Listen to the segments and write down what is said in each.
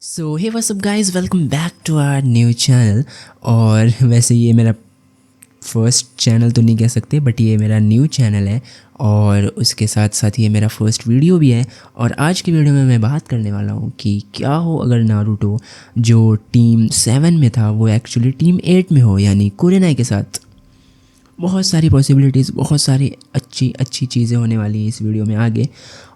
So hey what's up guys, welcome back to our new channel. और वैसे ये मेरा फर्स्ट चैनल तो नहीं कह सकते, बट ये मेरा न्यू चैनल है और उसके साथ साथ ये मेरा फर्स्ट वीडियो भी है। और आज की वीडियो में मैं बात करने वाला हूँ कि क्या हो अगर नारुतो जो टीम 7 में था वो एक्चुअली टीम 8 में हो, यानी कुरेनाई के साथ। बहुत सारी पॉसिबिलिटीज़, बहुत सारी अच्छी अच्छी चीज़ें होने वाली हैं इस वीडियो में आगे।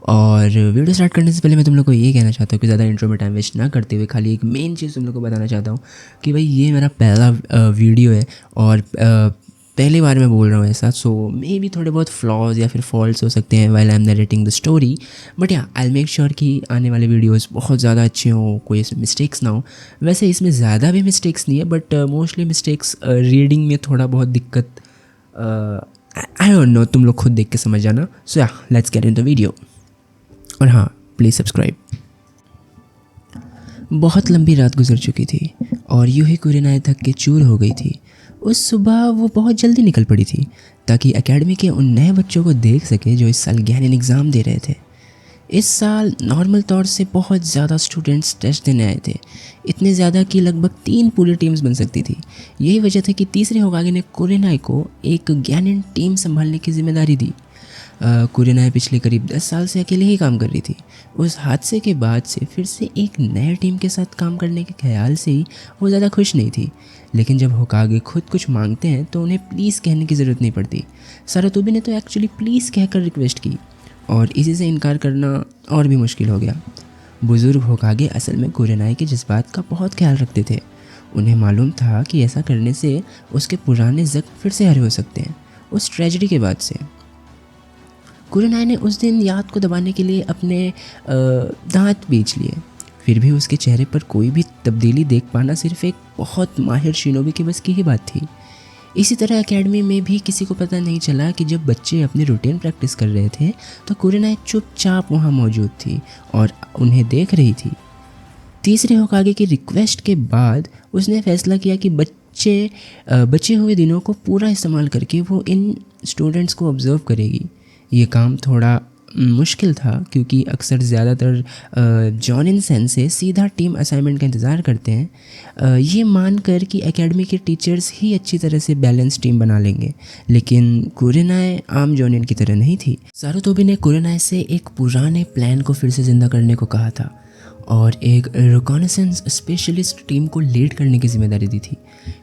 और वीडियो स्टार्ट करने से पहले मैं तुम लोग को ये कहना चाहता हूँ कि ज़्यादा इंट्रो में टाइम वेस्ट ना करते हुए खाली एक मेन चीज़ तुम लोग को बताना चाहता हूँ कि भाई ये मेरा पहला वीडियो है और पहली बार मैं बोल रहा हूँ ऐसा। सो मे भी थोड़े बहुत फ्लॉज या फिर फॉल्ट्स हो सकते हैं while I am narrating the story, but या आई मेक श्योर कि आने वाले वीडियोस बहुत ज़्यादा अच्छे हों, कोई इसमें मिस्टेक्स ना हो। वैसे इसमें ज़्यादा भी मिस्टेक्स नहीं है, बट मोस्टली मिस्टेक्स रीडिंग में थोड़ा बहुत दिक्कत, आई डोंट नो, तुम लोग खुद देख के समझ जाना। सो या लेट्स गेट इनटू वीडियो। और हाँ, प्लीज़ सब्सक्राइब। बहुत लंबी रात गुजर चुकी थी और यूं ही कुरेनाई थक के चूर हो गई थी। उस सुबह वो बहुत जल्दी निकल पड़ी थी ताकि एकेडमी के उन नए बच्चों को देख सके जो इस साल ज्ञान एग्ज़ाम दे रहे थे। इस साल नॉर्मल तौर से बहुत ज़्यादा स्टूडेंट्स टेस्ट देने आए थे, इतने ज़्यादा कि लगभग 3 पूरी टीम्स बन सकती थी। यही वजह थी कि तीसरे होकागे ने कुरेनाई को एक ज्ञानिन टीम संभालने की जिम्मेदारी दी। कुरेनाई पिछले करीब 10 साल से अकेले ही काम कर रही थी। उस हादसे के बाद से फिर से एक नए टीम के साथ काम करने के ख्याल से ही वो ज़्यादा खुश नहीं थी। लेकिन जब होकागे खुद कुछ मांगते हैं तो उन्हें प्लीज़ कहने की ज़रूरत नहीं पड़ती। सारातोबी ने तो एक्चुअली प्लीज़ कहकर रिक्वेस्ट की और इसी से इनकार करना और भी मुश्किल हो गया। बुज़ुर्ग होकागे असल में कुरेनाई के जज्बात का बहुत ख्याल रखते थे। उन्हें मालूम था कि ऐसा करने से उसके पुराने ज़ख्म फिर से हरे हो सकते हैं, उस ट्रेजेडी के बाद से। कुरेनाई ने उस दिन याद को दबाने के लिए अपने दांत बेच लिए। फिर भी उसके चेहरे पर कोई भी तब्दीली देख पाना सिर्फ एक बहुत माहिर शिनोबी के बस की ही बात थी। इसी तरह एकेडमी में भी किसी को पता नहीं चला कि जब बच्चे अपनी रूटीन प्रैक्टिस कर रहे थे तो कुरेनाई चुपचाप वहाँ मौजूद थी और उन्हें देख रही थी। तीसरे होकागे की रिक्वेस्ट के बाद उसने फैसला किया कि बचे हुए दिनों को पूरा इस्तेमाल करके वो इन स्टूडेंट्स को ऑब्ज़र्व करेगी। ये काम थोड़ा मुश्किल था क्योंकि अक्सर ज़्यादातर जॉनिन सेन से सीधा टीम असाइनमेंट का इंतज़ार करते हैं, ये मानकर कि एकेडमी के टीचर्स ही अच्छी तरह से बैलेंस टीम बना लेंगे। लेकिन कुरेनाई आम जॉनिन की तरह नहीं थी। सारातोबी ने कुरेनाई से एक पुराने प्लान को फिर से ज़िंदा करने को कहा था और एक रिकॉनेसेंस स्पेशलिस्ट टीम को लीड करने की जिम्मेदारी दी थी।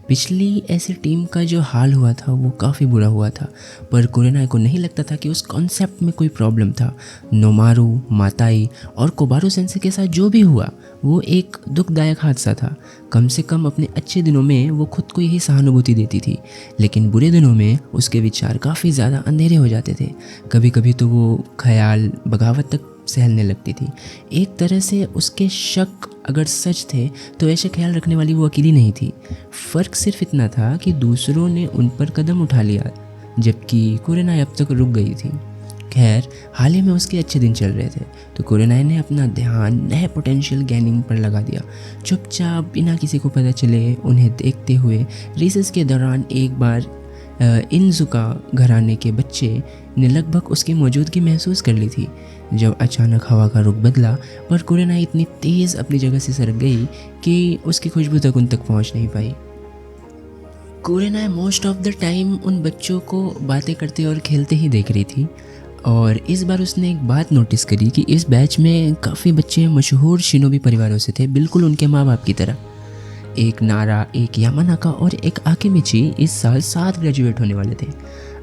पिछली ऐसी टीम का जो हाल हुआ था वो काफ़ी बुरा हुआ था, पर कुरेनाई को नहीं लगता था कि उस कॉन्सेप्ट में कोई प्रॉब्लम था। नोमारू, माताई और कोबारू सेंसे के साथ जो भी हुआ वो एक दुखदायक हादसा था। कम से कम अपने अच्छे दिनों में वो खुद को यही सहानुभूति देती थी, लेकिन बुरे दिनों में उसके विचार काफ़ी ज़्यादा अंधेरे हो जाते थे। कभी कभी तो वो ख्याल बगावत तक सहलने लगती थी। एक तरह से उसके शक अगर सच थे तो ऐसे ख्याल रखने वाली वो अकेली नहीं थी। फ़र्क सिर्फ इतना था कि दूसरों ने उन पर कदम उठा लिया जबकि कुरेनाई अब तक रुक गई थी। खैर, हाल ही में उसके अच्छे दिन चल रहे थे तो कुरेनाई ने अपना ध्यान नए पोटेंशियल गेनिंग पर लगा दिया। चुपचाप बिना किसी को पता चले उन्हें देखते हुए रिसेस के दौरान एक बार इनजुका घराने के बच्चे ने लगभग उसकी मौजूदगी महसूस कर ली थी। जब अचानक हवा का रुख बदला पर कुरेनाई इतनी तेज़ अपनी जगह से सरक गई कि उसकी खुशबू तक उन तक पहुंच नहीं पाई। कुरेनाई मोस्ट ऑफ द टाइम उन बच्चों को बातें करते और खेलते ही देख रही थी और इस बार उसने एक बात नोटिस करी कि इस बैच में काफ़ी बच्चे मशहूर शिनोबी परिवारों से थे, बिल्कुल उनके माँ बाप की तरह। एक नारा, एक यामानाका और एक आकेमिची इस साल साथ ग्रेजुएट होने वाले थे।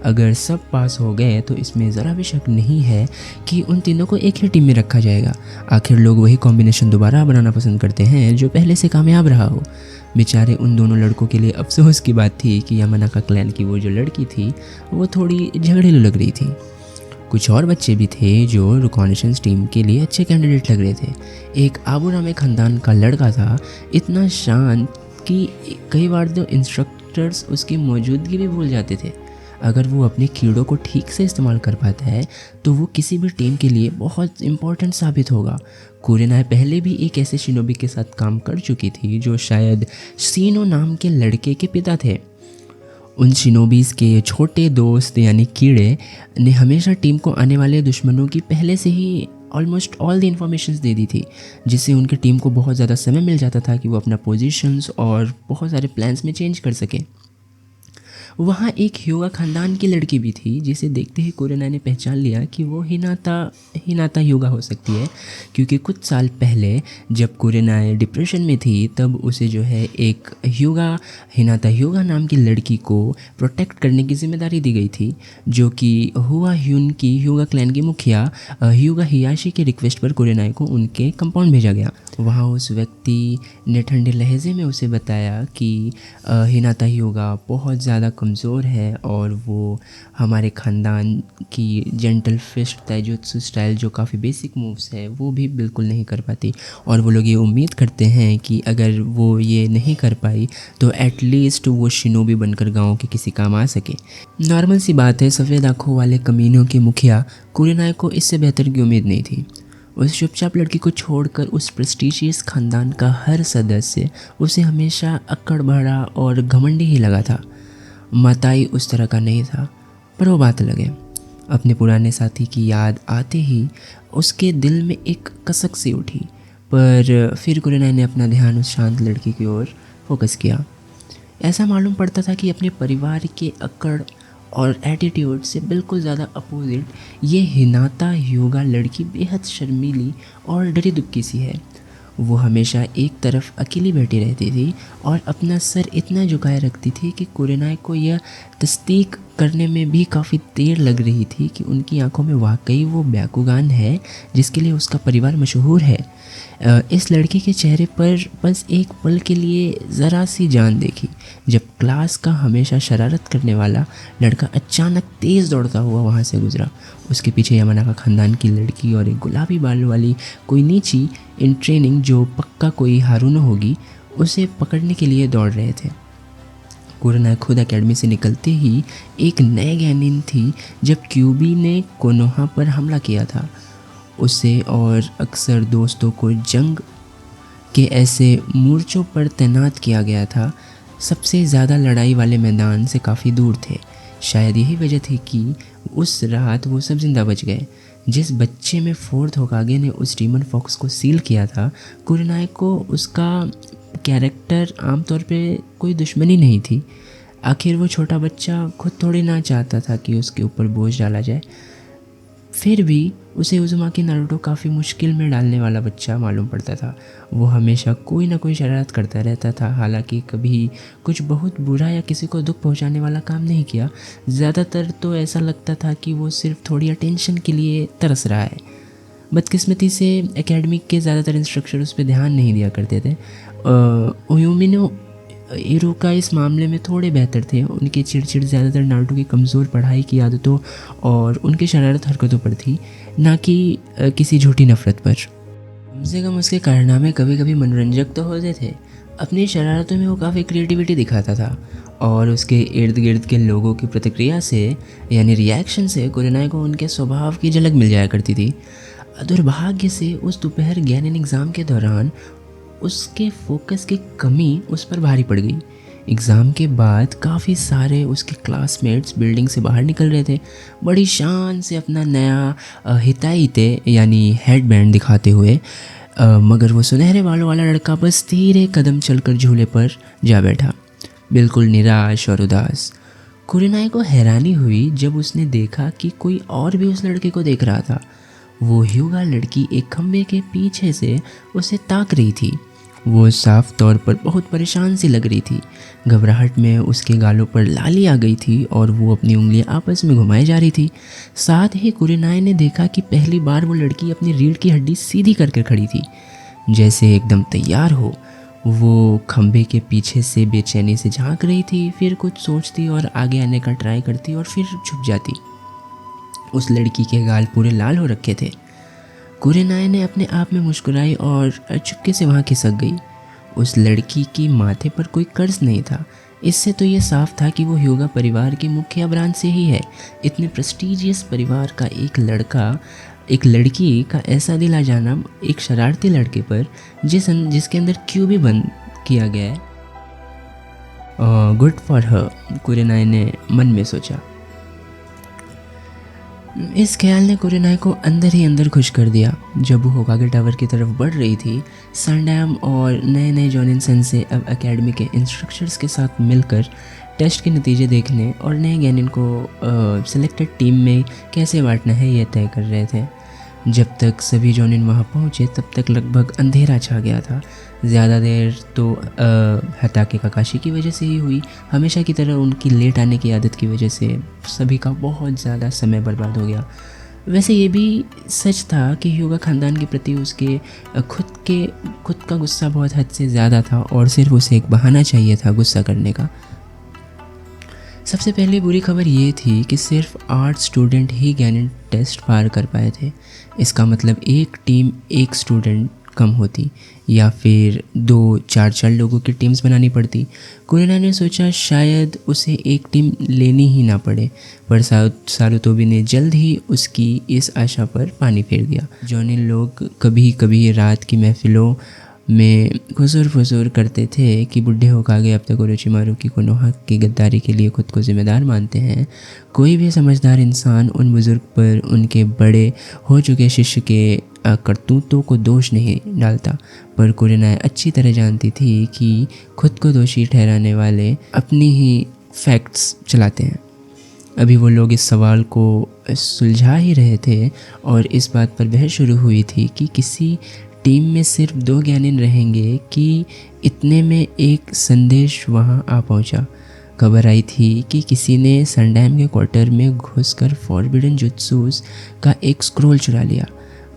अगर सब पास हो गए तो इसमें ज़रा भी शक नहीं है कि उन तीनों को एक ही टीम में रखा जाएगा। आखिर लोग वही कॉम्बिनेशन दोबारा बनाना पसंद करते हैं जो पहले से कामयाब रहा हो। बेचारे उन दोनों लड़कों के लिए अफसोस की बात थी कि यामानाका क्लैन की वो जो लड़की थी वो थोड़ी झगड़ेलू लग रही थी। कुछ और बच्चे भी थे जो रिकॉनेशंस टीम के लिए अच्छे कैंडिडेट लग रहे थे। एक आबूरामे खानदान का लड़का था, इतना शांत कि कई बार तो इंस्ट्रक्टर्स उसकी मौजूदगी भी भूल जाते थे। अगर वो अपने कीड़ों को ठीक से इस्तेमाल कर पाता है तो वो किसी भी टीम के लिए बहुत इम्पोर्टेंट साबित होगा। कुरेनाई पहले भी एक ऐसे शिनोबी के साथ काम कर चुकी थी जो शायद सीनो नाम के लड़के के पिता थे। उन शिनोबीज़ के छोटे दोस्त यानी कीड़े ने हमेशा टीम को आने वाले दुश्मनों की पहले से ही ऑलमोस्ट ऑल द इन्फॉर्मेशंस दे दी थी, जिससे उनकी टीम को बहुत ज़्यादा समय मिल जाता था कि वो अपना पोजीशंस और बहुत सारे प्लान्स में चेंज कर सके। वहाँ एक ह्यूगा ख़ानदान की लड़की भी थी, जिसे देखते ही कुरेनाई ने पहचान लिया कि वो हिनाता ह्यूगा हो सकती है, क्योंकि कुछ साल पहले जब कुरेनाई डिप्रेशन में थी तब उसे जो है एक हिनाता ह्यूगा नाम की लड़की को प्रोटेक्ट करने की जिम्मेदारी दी गई थी, जो कि हुआ ह्यून की ह्यूगा क्लैन की मुखिया ह्यूगा हियाशी के रिक्वेस्ट पर कुरेनाई को उनके कंपाउंड भेजा गया। वहाँ उस व्यक्ति ने ठंडे लहजे में उसे बताया कि हिनाता ह्यूगा बहुत ज़्यादा कमज़ोर है और वो हमारे ख़ानदान की जेंटल फिस्ट ताइजुत्सु स्टाइल जो काफ़ी बेसिक मूव्स है वो भी बिल्कुल नहीं कर पाती, और वो लोग ये उम्मीद करते हैं कि अगर वो ये नहीं कर पाई तो एटलीस्ट वो शिनोबी बनकर गाँव के किसी काम आ सके। नॉर्मल सी बात है, सफ़ेद आँखों वाले कमीनों के मुखिया कुरेनाई को इससे बेहतर की उम्मीद नहीं थी। उस चुपचाप लड़की को छोड़कर उस प्रेस्टीजियस ख़ानदान का हर सदस्य उसे हमेशा अक्कड़ भरा और घमंडी ही लगा था। माताई उस तरह का नहीं था, पर वो बात अलग है। अपने पुराने साथी की याद आते ही उसके दिल में एक कसक सी उठी, पर फिर कुरेनाई ने अपना ध्यान उस शांत लड़की की ओर फोकस किया। ऐसा मालूम पड़ता था कि अपने परिवार के अक्कड़ और एटीट्यूड से बिल्कुल ज़्यादा अपोजिट ये हिनाता ह्यूगा लड़की बेहद शर्मीली और डरी दुबकी सी है। वो हमेशा एक तरफ अकेली बैठी रहती थी और अपना सर इतना झुकाए रखती थी कि कुरेनाई को यह तस्दीक करने में भी काफ़ी देर लग रही थी कि उनकी आंखों में वाकई वो ब्याकुगान है जिसके लिए उसका परिवार मशहूर है। इस लड़के के चेहरे पर बस एक पल के लिए ज़रा सी जान देखी जब क्लास का हमेशा शरारत करने वाला लड़का अचानक तेज़ दौड़ता हुआ वहाँ से गुजरा। उसके पीछे यामानाका ख़ानदान की लड़की और एक गुलाबी बाल वाली कोई नीची इन ट्रेनिंग जो पक्का कोई हारुनो होगी उसे पकड़ने के लिए दौड़ रहे थे। कुरेनाई खुद एकेडमी से निकलते ही एक नए गैनिन थी जब क्यूबी ने कोनोहा पर हमला किया था। उसे और अक्सर दोस्तों को जंग के ऐसे मोर्चों पर तैनात किया गया था, सबसे ज़्यादा लड़ाई वाले मैदान से काफ़ी दूर थे। शायद यही वजह थी कि उस रात वो सब जिंदा बच गए। जिस बच्चे में फोर्थ होकागे ने उस डीमन फॉक्स को सील किया था, कुरेनाई को उसका कैरेक्टर आमतौर पे कोई दुश्मनी नहीं थी। आखिर वो छोटा बच्चा खुद थोड़ी ना चाहता था कि उसके ऊपर बोझ डाला जाए। फिर भी उसे उज़ुमाकी नारुतो काफ़ी मुश्किल में डालने वाला बच्चा मालूम पड़ता था। वो हमेशा कोई ना कोई शरारत करता रहता था, हालांकि कभी कुछ बहुत बुरा या किसी को दुख पहुंचाने वाला काम नहीं किया। ज़्यादातर तो ऐसा लगता था कि वो सिर्फ थोड़ी अटेंशन के लिए तरस रहा है। बदकिस्मती से एकेडमिक के ज़्यादातर इंस्ट्रक्टर उस पर ध्यान नहीं दिया करते थे। ओयुमिनो इरुका इस मामले में थोड़े बेहतर थे। उनके चिड़चिड़ ज़्यादातर नारुतो की कमज़ोर पढ़ाई की आदतों और उनके शरारत हरकतों पर थी, ना कि किसी झूठी नफ़रत पर। कम से कम उसके कारनामे कभी कभी मनोरंजक तो होते थे। अपनी शरारतों में वो काफ़ी क्रिएटिविटी दिखाता था और उसके इर्द गिर्द के लोगों की प्रतिक्रिया से यानी रिएक्शन से कुरेनाई को उनके स्वभाव की झलक मिल जाया करती थी। दुर्भाग्य से उस दोपहर गैनिन एग्ज़ाम के दौरान उसके फोकस की कमी उस पर भारी पड़ गई। एग्ज़ाम के बाद काफ़ी सारे उसके क्लासमेट्स बिल्डिंग से बाहर निकल रहे थे, बड़ी शान से अपना नया हिताईते यानी हेड बैंड दिखाते हुए, मगर वो सुनहरे बालों वाला लड़का बस धीरे कदम चलकर झूले पर जा बैठा, बिल्कुल निराश और उदास। कुरेनाई को हैरानी हुई जब उसने देखा कि कोई और भी उस लड़के को देख रहा था। वो ह्यूगा लड़की एक खंबे के पीछे से उसे ताक रही थी। वो साफ तौर पर बहुत परेशान सी लग रही थी। घबराहट में उसके गालों पर लाली आ गई थी और वो अपनी उंगलियां आपस में घुमाई जा रही थी। साथ ही कुरेनाई ने देखा कि पहली बार वो लड़की अपनी रीढ़ की हड्डी सीधी करके खड़ी थी, जैसे एकदम तैयार हो। वो खंबे के पीछे से बेचैनी से झांक रही थी, फिर कुछ सोचती और आगे आने का ट्राई करती और फिर छुप जाती। उस लड़की के गाल पूरे लाल हो रखे थे। कुरेनाई ने अपने आप में मुस्कुराई और चुपके से वहाँ खिसक गई। उस लड़की की माथे पर कोई कर्ज नहीं था। इससे तो ये साफ था कि वो ह्यूगा परिवार के मुखिया ब्रांच से ही है। इतने प्रेस्टीजियस परिवार का एक लड़की का ऐसा दिल आ जाना एक शरारती लड़के पर जिसके अंदर क्यों भी बंद किया गया है। गुड फॉर हर, कुरेनाई ने मन में सोचा। इस ख्याल ने कुरेनाई को अंदर ही अंदर खुश कर दिया। जब वो होकागे टावर की तरफ बढ़ रही थी, सनडैम और नए नए जॉनिन सेंसे अब एकेडमी के इंस्ट्रक्टर्स के साथ मिलकर टेस्ट के नतीजे देखने और नए गैनिन को सिलेक्टेड टीम में कैसे बांटना है ये तय कर रहे थे। जब तक सभी जॉनिन वहाँ पहुँचे तब तक लगभग अंधेरा छा गया था। ज़्यादा देर तो हताके काकाशी की वजह से ही हुई। हमेशा की तरह उनकी लेट आने की आदत की वजह से सभी का बहुत ज़्यादा समय बर्बाद हो गया। वैसे ये भी सच था कि ह्यूगा ख़ानदान के प्रति उसके खुद का गुस्सा बहुत हद से ज़्यादा था और सिर्फ उसे एक बहाना चाहिए था गुस्सा करने का। सबसे पहले बुरी खबर ये थी कि सिर्फ 8 स्टूडेंट ही गैनिन टेस्ट पार कर पाए थे। इसका मतलब एक टीम एक स्टूडेंट कम होती या फिर 2-4 लोगों की टीम्स बनानी पड़ती। कुरेनाई ने सोचा शायद उसे एक टीम लेनी ही ना पड़े, पर सारुतोबी ने जल्द ही उसकी इस आशा पर पानी फेर दिया। जॉनिन लोग कभी कभी रात की महफिलों में खुसुर फुसुर करते थे कि बुढ़े होकागे अब तक ओरोचिमारू की कोनोहा की गद्दारी के लिए खुद को जिम्मेदार मानते हैं। कोई भी समझदार इंसान उन बुज़ुर्ग पर उनके बड़े हो चुके शिष्य के करतूतों को दोष नहीं डालता, पर कुरेनाई अच्छी तरह जानती थी कि खुद को दोषी ठहराने वाले अपनी ही फैक्ट्स चलाते हैं। अभी वो लोग इस सवाल को सुलझा ही रहे थे और इस बात पर बहस शुरू हुई थी कि किसी टीम में सिर्फ 2 गैनिन रहेंगे कि इतने में एक संदेश वहां आ पहुंचा। खबर आई थी कि किसी ने सनडैम के क्वार्टर में घुसकर फॉरबिडन जुत्सूस का एक स्क्रोल चुरा लिया।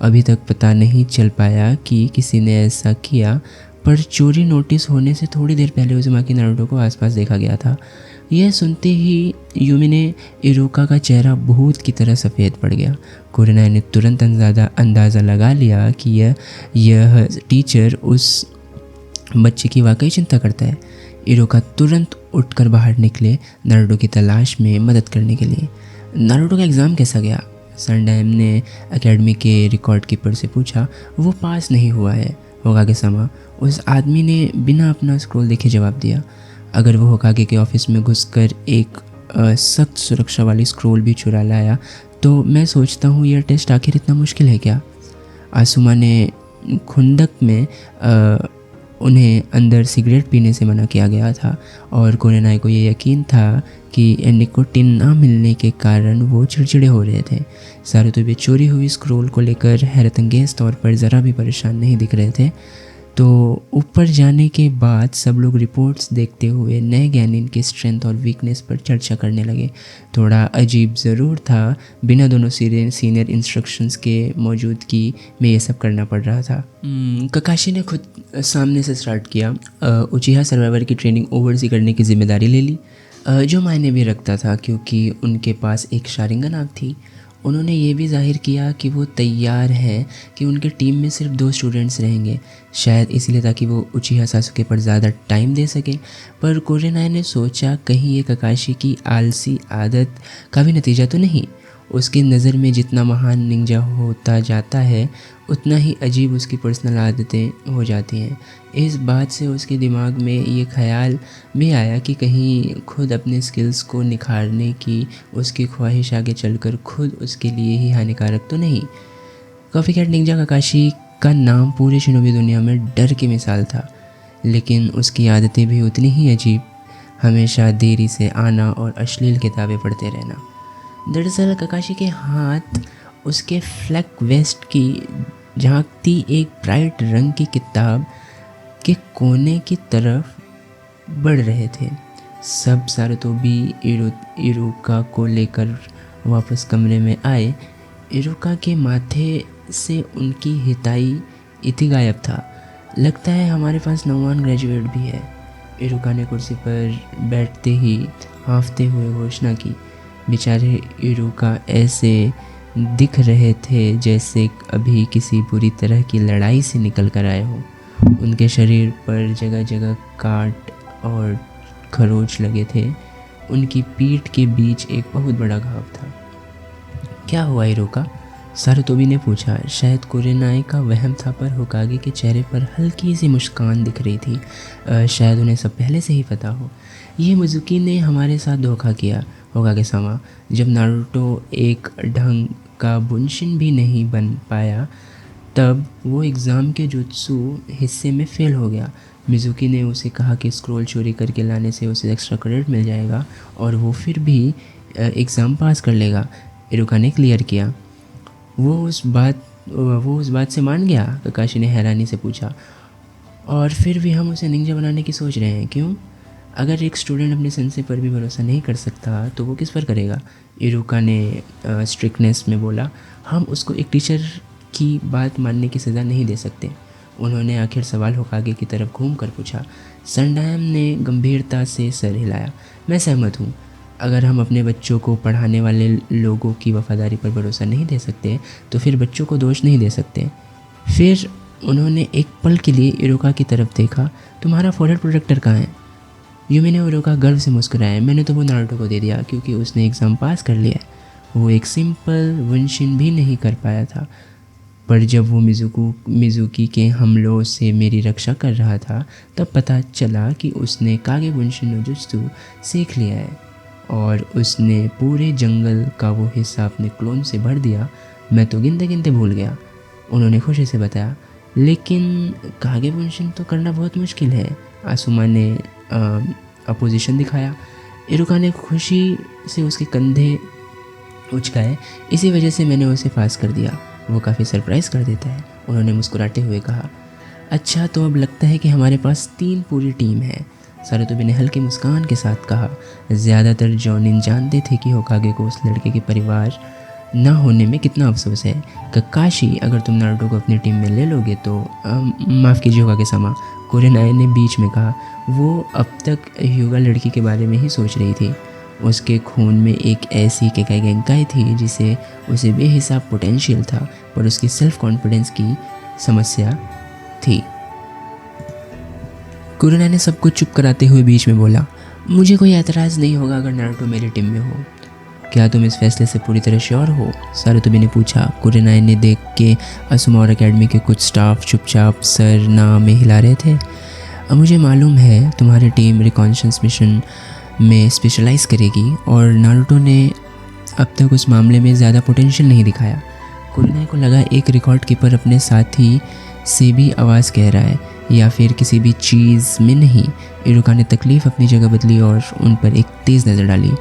अभी तक पता नहीं चल पाया कि किसी ने ऐसा किया, पर चोरी नोटिस होने से थोड़ी देर पहले उज़ुमाकी नारुतो को आसपास देखा गया था। यह सुनते ही यूमिने इरुका का चेहरा भूत की तरह सफ़ेद पड़ गया। कुरेनाई ने तुरंत अंदाज़ा लगा लिया कि यह टीचर उस बच्चे की वाकई चिंता करता है। इरुका तुरंत उठकर बाहर निकले नारुतो की तलाश में मदद करने के लिए। नारुतो का एग्ज़ाम कैसा गया? सनडैम ने एकेडमी के रिकॉर्ड कीपर से पूछा। वो पास नहीं हुआ है होकागे समा, उस आदमी ने बिना अपना स्क्रोल देखे जवाब दिया। अगर वो होकागे के ऑफिस में घुसकर एक सख्त सुरक्षा वाली स्क्रोल भी चुरा लाया तो मैं सोचता हूँ यह टेस्ट आखिर इतना मुश्किल है क्या? आसुमा ने खुंदक में उन्हें अंदर सिगरेट पीने से मना किया गया था और कुरेनाई को ये यकीन था कि निकोटिन ना मिलने के कारण वो चिड़चिड़े हो रहे थे। सारुतोबी चोरी हुई स्क्रोल को लेकर हैरतअंगेज़ तौर पर ज़रा भी परेशान नहीं दिख रहे थे। तो ऊपर जाने के बाद सब लोग रिपोर्ट्स देखते हुए नए गैनिन की स्ट्रेंथ और वीकनेस पर चर्चा करने लगे। थोड़ा अजीब ज़रूर था, बिना दोनों सीनियर इंस्ट्रक्शंस के मौजूदगी में ये सब करना पड़ रहा था। काकाशी ने खुद सामने से स्टार्ट किया। उचिहा सर्वाइवर की ट्रेनिंग ओवरसी करने की जिम्मेदारी ले ली, जो मायने भी रखता था क्योंकि उनके पास एक शारिंगन आग थी। उन्होंने ये भी जाहिर किया कि वो तैयार है कि उनके टीम में सिर्फ 2 स्टूडेंट्स रहेंगे, शायद इसलिए ताकि वो उचिहा सासुके पर ज़्यादा टाइम दे सके। पर कुरेनाई ने सोचा कहीं ये काकाशी की आलसी आदत का भी नतीजा तो नहीं। उसकी नज़र में जितना महान निंजा होता जाता है उतना ही अजीब उसकी पर्सनल आदतें हो जाती हैं। इस बात से उसके दिमाग में ये ख्याल भी आया कि कहीं खुद अपने स्किल्स को निखारने की उसकी ख्वाहिश आगे चलकर खुद उसके लिए ही हानिकारक तो नहीं। कॉफ़ी कैट निंजा काकाशी का नाम पूरे शिनोबी दुनिया में डर की मिसाल था, लेकिन उसकी आदतें भी उतनी ही अजीब। हमेशा देरी से आना और अश्लील किताबें पढ़ते रहना। दरअसल काकाशी के हाथ उसके फ्लैक वेस्ट की झांकती एक ब्राइट रंग की किताब के कोने की तरफ बढ़ रहे थे। सब सारुतोबी इरुका को लेकर वापस कमरे में आए। इरुका के माथे से उनकी हिताई इति गायब था। लगता है हमारे पास नौवान ग्रेजुएट भी है, इरुका ने कुर्सी पर बैठते ही हाँफते हुए घोषणा की। बेचारे इरुका ऐसे दिख रहे थे जैसे अभी किसी बुरी तरह की लड़ाई से निकल कर आए हो। उनके शरीर पर जगह जगह काट और खरोच लगे थे। उनकी पीठ के बीच एक बहुत बड़ा घाव था। क्या हुआ इरुका? सारुतोबी ने पूछा। शायद कुरेनाई का वहम था, पर होकागे के चेहरे पर हल्की सी मुस्कान दिख रही थी। शायद उन्हें सब पहले से ही पता हो। ये मिज़ुकी ने हमारे साथ धोखा किया, होकागे सामा, जब नारुतो एक ढंग का बुनशिन भी नहीं बन पाया तब वो एग्ज़ाम के जुत्सु हिस्से में फ़ेल हो गया। मिज़ुकी ने उसे कहा कि स्क्रॉल चोरी करके लाने से उसे एक्स्ट्रा क्रेडिट मिल जाएगा और वो फिर भी एग्ज़ाम पास कर लेगा। इरुका ने क्लियर किया। वो उस बात से मान गया? ककाशी ने हैरानी से पूछा। और फिर भी हम उसे निंजा बनाने की सोच रहे हैं, क्यों? अगर एक स्टूडेंट अपने सेंसे पर भी भरोसा नहीं कर सकता तो वो किस पर करेगा? इरुका ने स्ट्रिक्टनेस में बोला। हम उसको एक टीचर की बात मानने की सज़ा नहीं दे सकते। उन्होंने आखिर सवाल होकागे की तरफ घूमकर पूछा। सनडैम ने गंभीरता से सर हिलाया। मैं सहमत हूँ। अगर हम अपने बच्चों को पढ़ाने वाले लोगों की वफादारी पर भरोसा नहीं दे सकते तो फिर बच्चों को दोष नहीं दे सकते। फिर उन्होंने एक पल के लिए इरुका की तरफ देखा। तुम्हारा फॉरहेड प्रोटेक्टर कहाँ है? यूमी ने इरुका गर्व से मुस्कुराया। मैंने तो वो नारुतो को दे दिया क्योंकि उसने एग्ज़ाम पास कर लिया। वो एक सिंपल वुनशिन भी नहीं कर पाया था, पर जब वो मिज़ुकी के हमलों से मेरी रक्षा कर रहा था तब पता चला कि उसने कागे बुनशिन नो जुत्सु सीख लिया है और उसने पूरे जंगल का वो हिस्सा अपने क्लोन से भर दिया। मैं तो गिनते गिनते भूल गया, उन्होंने खुशी से बताया। लेकिन कागे बुनशिन तो करना बहुत मुश्किल है, आसुमा ने अपोजिशन दिखाया। इरुका ने खुशी से उसके कंधे उचकाए। इसी वजह से मैंने उसे पास कर दिया। वो काफ़ी सरप्राइज़ कर देता है, उन्होंने मुस्कुराते हुए कहा। अच्छा, तो अब लगता है कि हमारे पास 3 पूरी टीम है, सारुतोबी ने हल्की मुस्कान के साथ कहा। ज़्यादातर जॉनिन जानते थे कि होकागे को उस लड़के के परिवार ना होने में कितना अफसोस है। ककाशी, अगर तुम नारुतो को अपनी टीम में ले लोगे तो माफ़ कीजिए होकागे सामा, कुरेनाए ने बीच में कहा। वो अब तक hyuga लड़की के बारे में ही सोच रही थी। उसके खून में एक ऐसी केकाई थी जिसे उसे बेहिसाब पोटेंशियल था, पर उसकी सेल्फ कॉन्फिडेंस की समस्या थी। कुरेनाए ने सबको चुप कराते हुए बीच में बोला। मुझे कोई एतराज़ नहीं होगा अगर नारुतो मेरी टीम में हो। क्या तुम इस फैसले से पूरी तरह श्योर हो? सारुतोबी ने पूछा। कुरेनाए ने देख के असुमा और अकेडमी के कुछ स्टाफ चुपचाप सर ना में हिला रहे थे। अब मुझे मालूम है तुम्हारी टीम रिकॉन्शंस मिशन में स्पेशलाइज करेगी और नारुतो ने अब तक उस मामले में ज़्यादा पोटेंशियल नहीं दिखाया। कुरेनाए को लगा एक रिकॉर्ड कीपर अपने साथी से भी आवाज़ कह रहा है या फिर किसी भी चीज़ में नहीं। इरुका ने तकलीफ़ अपनी जगह बदली और उन पर एक तेज़ नज़र डाली।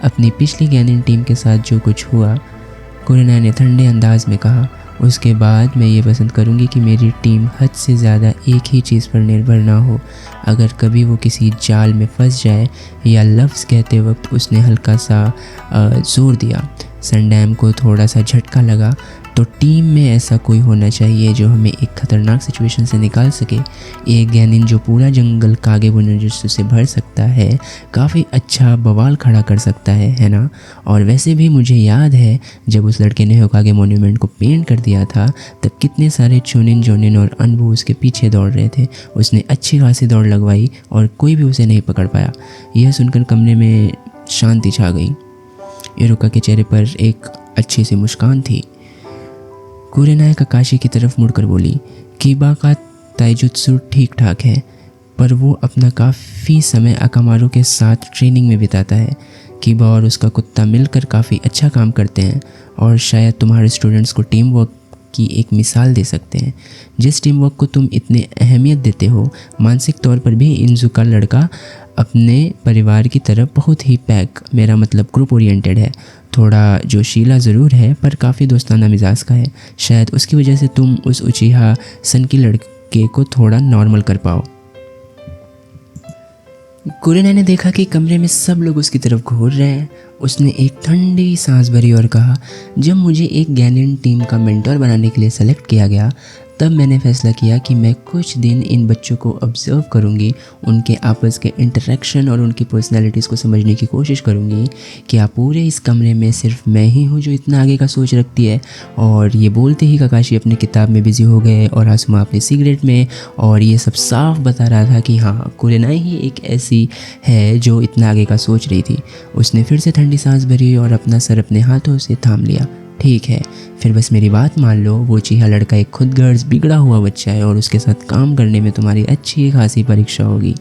अपनी पिछली गैनिन टीम के साथ जो कुछ हुआ, कुरेनाए ने ठंडे अंदाज में कहा, उसके बाद मैं ये पसंद करूँगी कि मेरी टीम हद से ज़्यादा एक ही चीज़ पर निर्भर ना हो। अगर कभी वो किसी जाल में फंस जाए या लफ्ज़ कहते वक्त उसने हल्का सा जोर दिया, सनडैम को थोड़ा सा झटका लगा, तो टीम में ऐसा कोई होना चाहिए जो हमें एक ख़तरनाक सिचुएशन से निकाल सके। एक गैनिन जो पूरा जंगल कागे बुनजुत्सु से भर सकता है, काफ़ी अच्छा बवाल खड़ा कर सकता है ना? और वैसे भी मुझे याद है जब उस लड़के ने होकागे मॉन्यूमेंट को पेंट कर दिया था तब कितने सारे चुनिन जोनिन और अनबू उसके पीछे दौड़ रहे थे। उसने अच्छी खासी दौड़ लगवाई और कोई भी उसे नहीं पकड़ पाया। यह सुनकर कमरे में शांति छा गई। इरुका के चेहरे पर एक अच्छी सी मुस्कान थी। कुरेनाए ककाशी की तरफ मुड़कर बोली, कीबा का ताइजुत्सु ठीक ठाक है, पर वो अपना काफ़ी समय अकामारू के साथ ट्रेनिंग में बिताता है। कीबा और उसका कुत्ता मिलकर काफ़ी अच्छा काम करते हैं और शायद तुम्हारे स्टूडेंट्स को टीम वर्क की एक मिसाल दे सकते हैं। जिस टीम वर्क को तुम इतनी अहमियत देते हो, मानसिक तौर पर भी इनजुका लड़का अपने परिवार की तरफ बहुत ही पैक, मेरा मतलब ग्रुप ओरिएंटेड है। थोड़ा जोशीला ज़रूर है पर काफ़ी दोस्ताना मिजाज का है। शायद उसकी वजह से तुम उस उचिहा सन की लड़के को थोड़ा नॉर्मल कर पाओ। कुरेनाए ने देखा कि कमरे में सब लोग उसकी तरफ घूर रहे हैं। उसने एक ठंडी सांस भरी और कहा, जब मुझे एक गैनिन टीम का मेंटर बनाने के लिए सेलेक्ट किया गया तब मैंने फैसला किया कि मैं कुछ दिन इन बच्चों को ऑब्जर्व करूंगी, उनके आपस के इंटरेक्शन और उनकी पर्सनालिटीज़ को समझने की कोशिश करूंगी। क्या पूरे इस कमरे में सिर्फ मैं ही हूँ जो इतना आगे का सोच रखती है? और ये बोलते ही ककाशी अपनी किताब में बिजी हो गए और आसुमा अपनी सिगरेट में, और ये सब साफ बता रहा था कि हाँ, कुरेनाए ही एक ऐसी है जो इतना आगे का सोच रही थी। उसने फिर से ठंडी सांस भरी और अपना सर अपने हाथों से थाम लिया। ठीक है, फिर बस मेरी बात मान लो। वो चीहा लड़का एक खुदगर्ज बिगड़ा हुआ बच्चा है और उसके साथ काम करने में तुम्हारी अच्छी खासी परीक्षा होगी।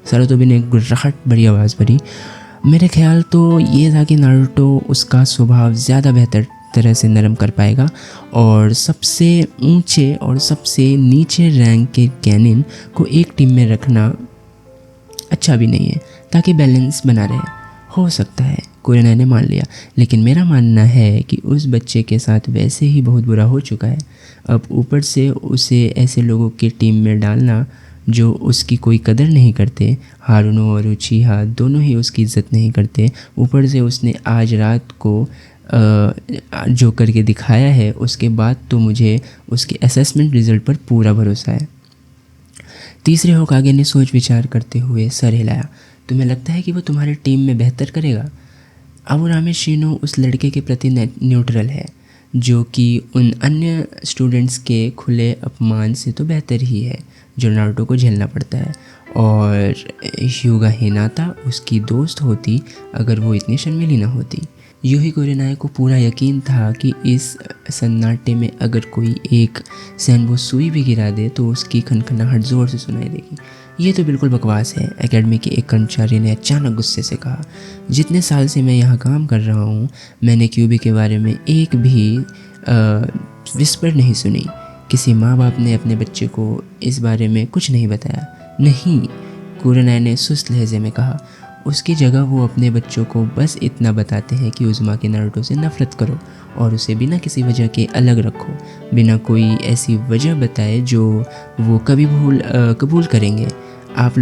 सारुतोबी ने गुर्राहट भरी आवाज़ भरी। मेरे ख्याल तो ये था कि नारुतो उसका स्वभाव ज़्यादा बेहतर तरह से नरम कर पाएगा और सबसे ऊंचे और सबसे नीचे रैंक के गैनिन को एक टीम में रखना अच्छा भी नहीं है, ताकि बैलेंस बना रहे। हो सकता है कुरेनाई ने मान लिया, लेकिन मेरा मानना है कि उस बच्चे के साथ वैसे ही बहुत बुरा हो चुका है। अब ऊपर से उसे ऐसे लोगों की टीम में डालना जो उसकी कोई कदर नहीं करते। हारुनो और उचिहा दोनों ही उसकी इज़्ज़त नहीं करते। ऊपर से उसने आज रात को जो करके दिखाया है, उसके बाद तो मुझे उसके असेसमेंट रिज़ल्ट पर पूरा भरोसा है। तीसरे होकागे ने सोच विचार करते हुए सर हिलाया। तुम्हें लगता है कि वो तुम्हारी टीम में बेहतर करेगा? अबुरामे शिनो उस लड़के के प्रति न्यूट्रल है, जो कि उन अन्य स्टूडेंट्स के खुले अपमान से तो बेहतर ही है जो नारुतो को झेलना पड़ता है। और ह्यूगा हिनाता उसकी दोस्त होती अगर वो इतनी शर्मीली ना होती। यूही कुरेनाई को पूरा यकीन था कि इस सन्नाटे में अगर कोई एक सैनबो सुई भी गिरा दे तो उसकी खनखनाहट ज़ोर से सुनाई देगी। ये तो बिल्कुल बकवास है, एकेडमी के एक कर्मचारी ने अचानक गुस्से से कहा। जितने साल से मैं यहाँ काम कर रहा हूँ, मैंने क्यूबी के बारे में एक भी विस्पर नहीं सुनी। किसी माँ बाप ने अपने बच्चे को इस बारे में कुछ नहीं बताया। नहीं, कुरेनाई ने सुस्त लहजे में कहा। उसकी जगह वो अपने बच्चों को बस इतना बताते हैं कि उज़ुमाकी नारुतो से नफ़रत करो और उसे बिना किसी वजह के अलग रखो, बिना कोई ऐसी वजह बताए जो वो कभी कबूल करेंगे। आप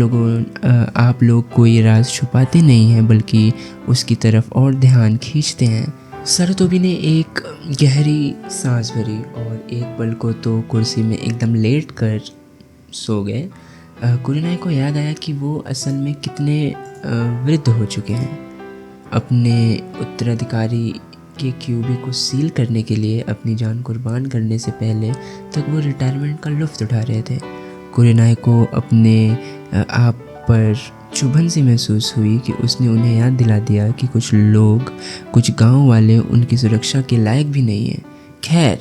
लोग कोई राज छुपाते नहीं हैं, बल्कि उसकी तरफ और ध्यान खींचते हैं। सरतोबी ने एक गहरी सांस भरी और एक पल को तो कुर्सी में एकदम लेट कर सो गए। कुरेनाई को याद आया कि वो असल में कितने वृद्ध हो चुके हैं। अपने उत्तराधिकारी के क्यूबी को सील करने के लिए अपनी जान कुर्बान करने से पहले तक वो रिटायरमेंट का लुत्फ़ उठा रहे थे। कुरेनाई को अपने आप पर चुभन सी महसूस हुई कि उसने उन्हें याद दिला दिया कि कुछ गांव वाले उनकी सुरक्षा के लायक भी नहीं हैं। खैर,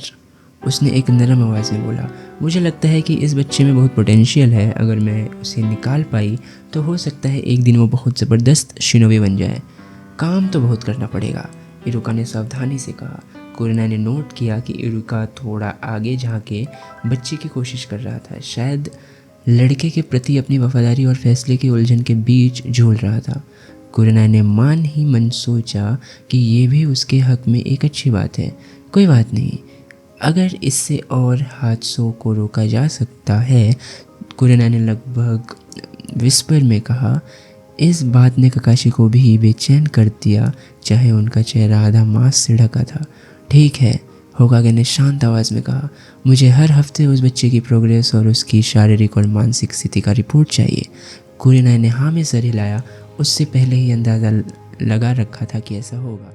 उसने एक नरम आवाज़ में बोला, मुझे लगता है कि इस बच्चे में बहुत पोटेंशियल है। अगर मैं उसे निकाल पाई तो हो सकता है एक दिन वो बहुत ज़बरदस्त शिनोबी बन जाए। काम तो बहुत करना पड़ेगा, इरुका ने सावधानी से कहा। कुरेनाई ने नोट किया कि इरुका थोड़ा आगे झांके बच्चे की कोशिश कर रहा था, शायद लड़के के प्रति अपनी वफादारी और फैसले की उलझन के बीच झूल रहा था। कुरेनाई ने मन ही मन सोचा कि ये भी उसके हक में एक अच्छी बात है। कोई बात नहीं, अगर इससे और हादसों को रोका जा सकता है। कुरेनाई ने लगभग विस्पर में कहा। इस बात ने ककाशी को भी बेचैन कर दिया, चाहे उनका चेहरा आधा मांस से ढका था। ठीक है, होकागे ने शांत आवाज़ में कहा, मुझे हर हफ्ते उस बच्चे की प्रोग्रेस और उसकी शारीरिक और मानसिक स्थिति का रिपोर्ट चाहिए। कुरेनाई ने हाँ में सर हिलाया। उससे पहले ही अंदाज़ा लगा रखा था कि ऐसा होगा।